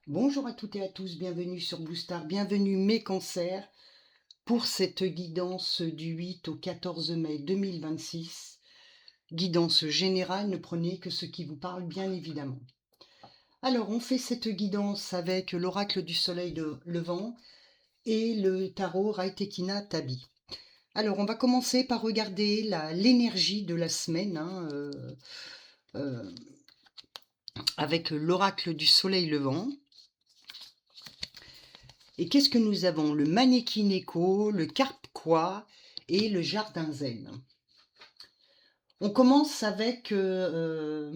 Bonjour à toutes et à tous, bienvenue sur Blue Star, bienvenue mes cancers pour cette guidance du 8 au 14 mai 2026. Guidance générale, ne prenez que ce qui vous parle bien évidemment. Alors on fait cette guidance avec l'oracle du soleil levant et le tarot Raitekina Tabi. Alors on va commencer par regarder l'énergie de la semaine euh, avec l'oracle du soleil levant. Et qu'est-ce que nous avons? Le Manekineko, le Carquois et le Jardin Zen. On commence avec le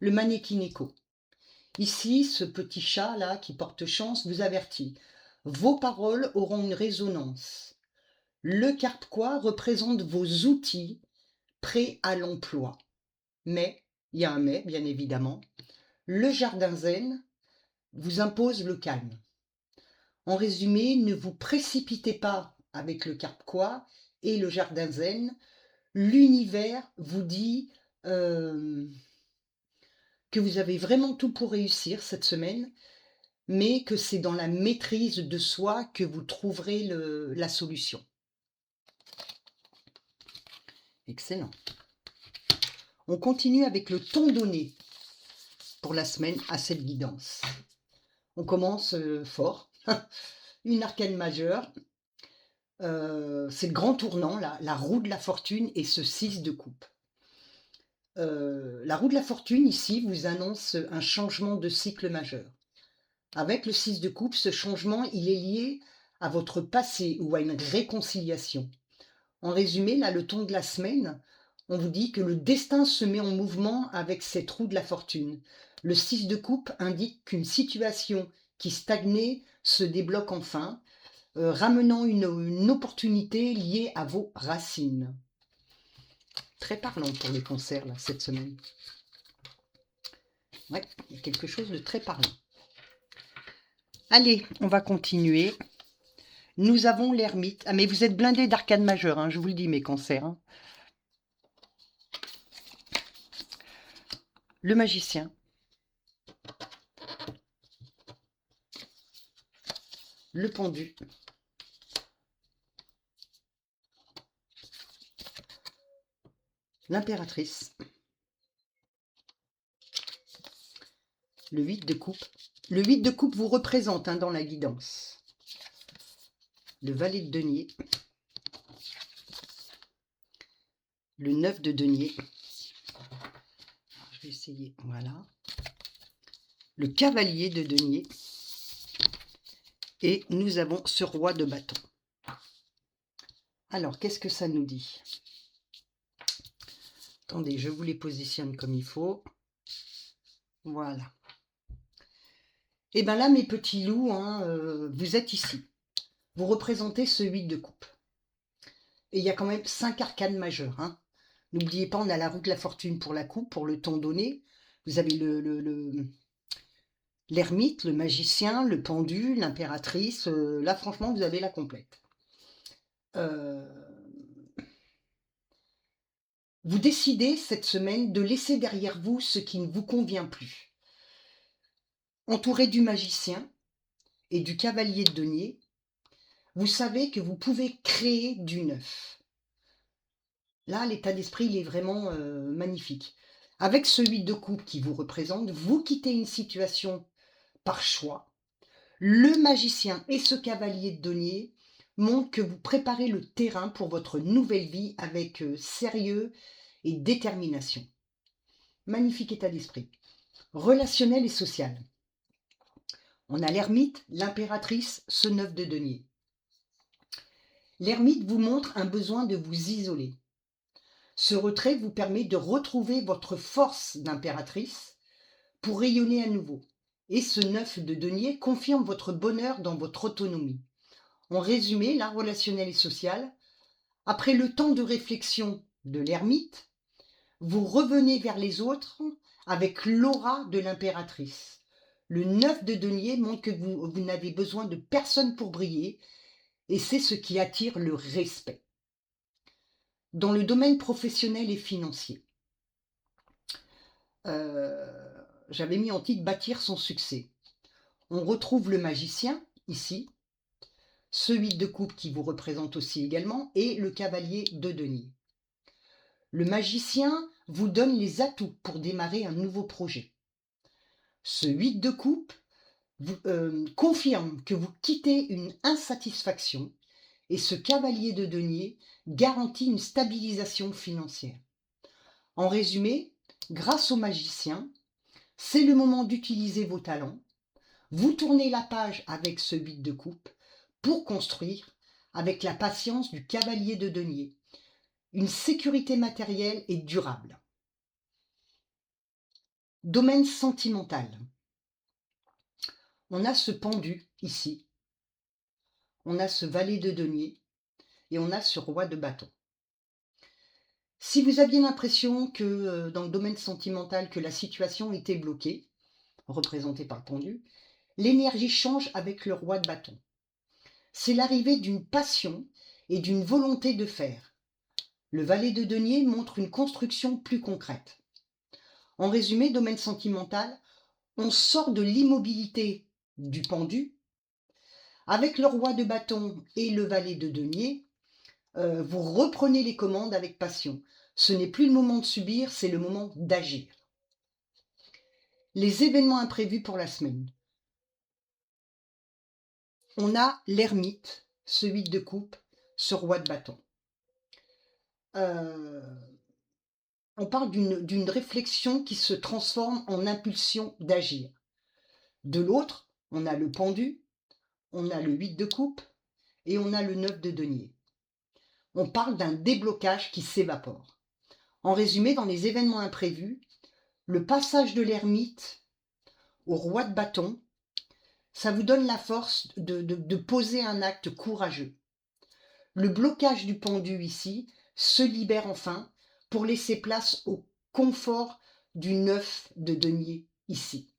Manekineko. Ici, ce petit chat-là qui porte chance vous avertit. Vos paroles auront une résonance. Le Carquois représente vos outils prêts à l'emploi. Mais, il y a un mais, bien évidemment, le Jardin Zen vous impose le calme. En résumé, ne vous précipitez pas avec le Carquois et le Jardin Zen. L'univers vous dit que vous avez vraiment tout pour réussir cette semaine, mais que c'est dans la maîtrise de soi que vous trouverez la solution. Excellent. On continue avec le ton donné pour la semaine à cette guidance. On commence fort. Une arcane majeure. C'est le grand tournant, la roue de la fortune et ce 6 de coupe. La roue de la fortune, ici, vous annonce un changement de cycle majeur. Avec le 6 de coupe, ce changement, il est lié à votre passé ou à une réconciliation. En résumé, là, le ton de la semaine, on vous dit que le destin se met en mouvement avec cette roue de la fortune. Le 6 de coupe indique qu'une situation qui stagnait se débloque enfin, ramenant une opportunité liée à vos racines. Très parlant pour les cancers, là, cette semaine. Ouais, il y a quelque chose de très parlant. Allez, on va continuer. Nous avons l'ermite. Ah, mais vous êtes blindés d'arcane majeure, hein, je vous le dis, mes cancers. Hein. Le magicien. Le pendu. L'impératrice. Le 8 de coupe. Le 8 de coupe vous représente dans la guidance. Le valet de denier. Le 9 de denier. Je vais essayer, voilà. Le cavalier de denier. Et nous avons ce roi de bâton. Alors, qu'est-ce que ça nous dit? Attendez, je vous les positionne comme il faut. Voilà. Et bien là, mes petits loups, vous êtes ici. Vous représentez ce 8 de coupe. Et il y a quand même 5 arcanes majeures. Hein. N'oubliez pas, on a la roue de la fortune pour la coupe, pour le ton donné. Vous avez l'ermite, le magicien, le pendu, l'impératrice. Là, franchement, vous avez la complète. Vous décidez cette semaine de laisser derrière vous ce qui ne vous convient plus. Entouré du magicien et du cavalier de denier, vous savez que vous pouvez créer du neuf. Là, l'état d'esprit, il est vraiment magnifique. Avec ce 8 de coupe qui vous représente, vous quittez une situation par choix. Le magicien et ce cavalier de denier montrent que vous préparez le terrain pour votre nouvelle vie avec sérieux et détermination. Magnifique état d'esprit. Relationnel et social. On a l'ermite, l'impératrice, ce 9 de denier. L'ermite vous montre un besoin de vous isoler. Ce retrait vous permet de retrouver votre force d'impératrice pour rayonner à nouveau. Et ce 9 de denier confirme votre bonheur dans votre autonomie. En résumé, la relationnelle et sociale, après le temps de réflexion de l'ermite, vous revenez vers les autres avec l'aura de l'impératrice. Le 9 de denier montre que vous n'avez besoin de personne pour briller et c'est ce qui attire le respect. Dans le domaine professionnel et financier, j'avais mis en titre « Bâtir son succès ». on retrouve le magicien, ici, ce 8 de coupe qui vous représente aussi également, et le cavalier de denier. Le magicien vous donne les atouts pour démarrer un nouveau projet. Ce 8 de coupe confirme que vous quittez une insatisfaction et ce cavalier de denier garantit une stabilisation financière. En résumé, grâce au magicien, c'est le moment d'utiliser vos talents. Vous tournez la page avec ce 8 de coupe pour construire, avec la patience du cavalier de denier, une sécurité matérielle et durable. Domaine sentimental. On a ce pendu ici, on a ce valet de denier et on a ce roi de bâton. Si vous aviez l'impression que dans le domaine sentimental que la situation était bloquée, représentée par le pendu, l'énergie change avec le roi de bâton. C'est l'arrivée d'une passion et d'une volonté de faire. Le valet de denier montre une construction plus concrète. En résumé, domaine sentimental, on sort de l'immobilité du pendu. Avec le roi de bâton et le valet de denier, vous reprenez les commandes avec passion. Ce n'est plus le moment de subir, c'est le moment d'agir. Les événements imprévus pour la semaine. On a l'ermite, ce 8 de coupe, ce roi de bâton. On parle d'une réflexion qui se transforme en impulsion d'agir. De l'autre, on a le pendu, on a le 8 de coupe et on a le 9 de denier. On parle d'un déblocage qui s'évapore. En résumé, dans les événements imprévus, le passage de l'ermite au roi de bâton, ça vous donne la force de poser un acte courageux. Le blocage du pendu ici se libère enfin pour laisser place au confort du 9 de denier ici.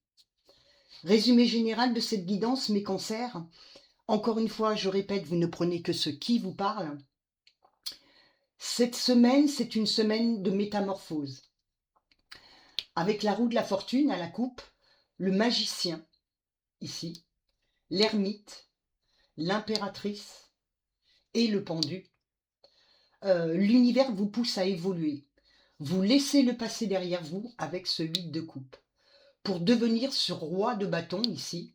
Résumé général de cette guidance, mes cancers. Encore une fois, je répète, vous ne prenez que ce qui vous parle. Cette semaine, c'est une semaine de métamorphose. Avec la roue de la fortune à la coupe, le magicien, ici, l'ermite, l'impératrice et le pendu. L'univers vous pousse à évoluer. Vous laissez le passé derrière vous avec ce 8 de coupe pour devenir ce roi de bâton ici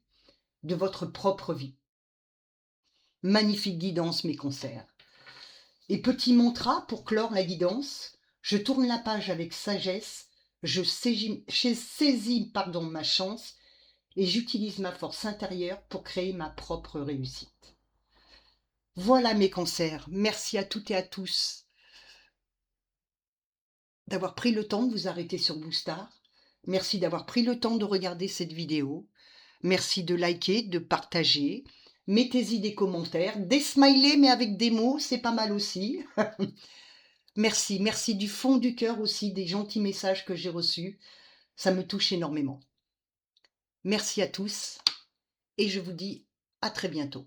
de votre propre vie. Magnifique guidance, mes cancers. Et petit mantra pour clore la guidance, je tourne la page avec sagesse, je saisis ma chance et j'utilise ma force intérieure pour créer ma propre réussite. Voilà mes cancers, merci à toutes et à tous d'avoir pris le temps de vous arrêter sur Boostar. Merci d'avoir pris le temps de regarder cette vidéo. Merci de liker, de partager. Mettez-y des commentaires, des smileys mais avec des mots, c'est pas mal aussi. Merci, merci du fond du cœur aussi des gentils messages que j'ai reçus. Ça me touche énormément. Merci à tous et je vous dis à très bientôt.